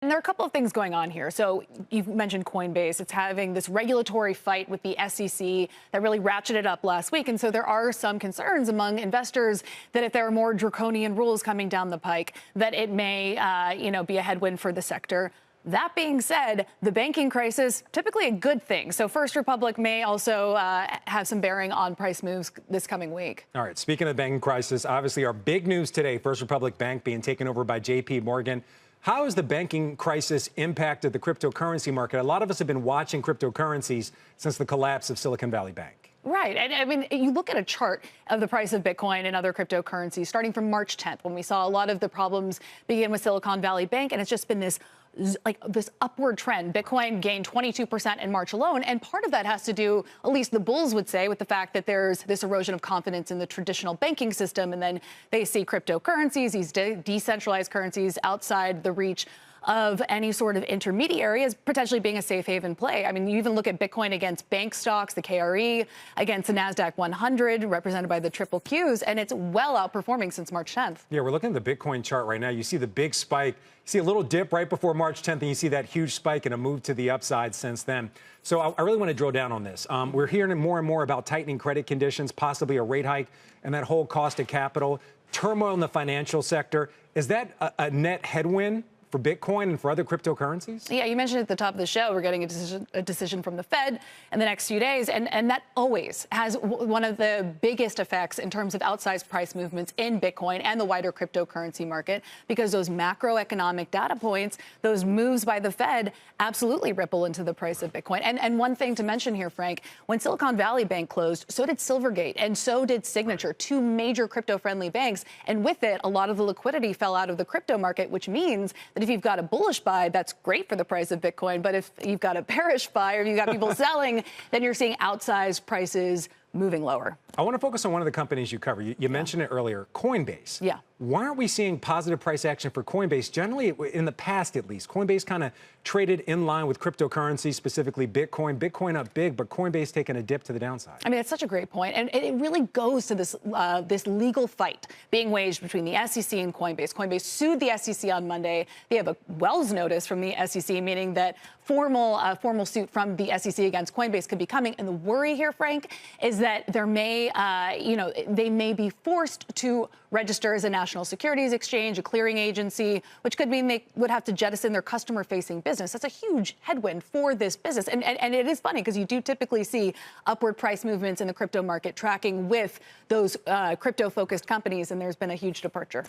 And there are a couple of things going on here. So you've mentioned Coinbase. It's having this regulatory fight with the SEC that really ratcheted up last week. And so there are some concerns among investors that if there are more draconian rules coming down the pike, that it may, be a headwind for the sector. That being said, the banking crisis, typically a good thing. So First Republic may also have some bearing on price moves this coming week. All right. Speaking of the banking crisis, obviously our big news today, First Republic Bank being taken over by JP Morgan. How has the banking crisis impacted the cryptocurrency market? A lot of us have been watching cryptocurrencies since the collapse of Silicon Valley Bank. Right. And I mean, you look at a chart of the price of Bitcoin and other cryptocurrencies starting from March 10th, when we saw a lot of the problems begin with Silicon Valley Bank. And it's just been this upward trend. Bitcoin gained 22% in March alone. And part of that has to do, at least the bulls would say, with the fact that there's this erosion of confidence in the traditional banking system. And then they see cryptocurrencies, these decentralized currencies outside the reach of any sort of intermediary as potentially being a safe haven play. I mean, you even look at Bitcoin against bank stocks, the KRE, against the NASDAQ 100, represented by the triple Qs, and it's well outperforming since March 10th. Yeah, we're looking at the Bitcoin chart right now. You see the big spike. You see a little dip right before March 10th, and you see that huge spike and a move to the upside since then. So I really want to drill down on this. We're hearing more and more about tightening credit conditions, possibly a rate hike, and that whole cost of capital, turmoil in the financial sector. Is that a net headwind for Bitcoin and for other cryptocurrencies? Yeah, you mentioned at the top of the show, we're getting a decision from the Fed in the next few days. And that always has one of the biggest effects in terms of outsized price movements in Bitcoin and the wider cryptocurrency market, because those macroeconomic data points, those moves by the Fed absolutely ripple into the price of Bitcoin. And one thing to mention here, Frank, when Silicon Valley Bank closed, so did Silvergate and so did Signature, two major crypto-friendly banks. And with it, a lot of the liquidity fell out of the crypto market, which means that if you've got a bullish buy, that's great for the price of Bitcoin. But if you've got a bearish buy or you've got people selling, then you're seeing outsized prices moving lower. I want to focus on one of the companies you cover. You mentioned it earlier, Coinbase. Yeah. Why aren't we seeing positive price action for Coinbase? Generally, in the past at least, Coinbase kind of traded in line with cryptocurrency, specifically Bitcoin. Bitcoin up big, but Coinbase taking a dip to the downside. I mean, it's such a great point. And it really goes to this this legal fight being waged between the SEC and Coinbase. Coinbase sued the SEC on Monday. They have a Wells notice from the SEC, meaning that formal suit from the SEC against Coinbase could be coming. And the worry here, Frank, is that there may, they may be forced to register as a national securities exchange, a clearing agency, which could mean they would have to jettison their customer-facing business. That's a huge headwind for this business. And it is funny because you do typically see upward price movements in the crypto market tracking with those crypto-focused companies, and there's been a huge departure.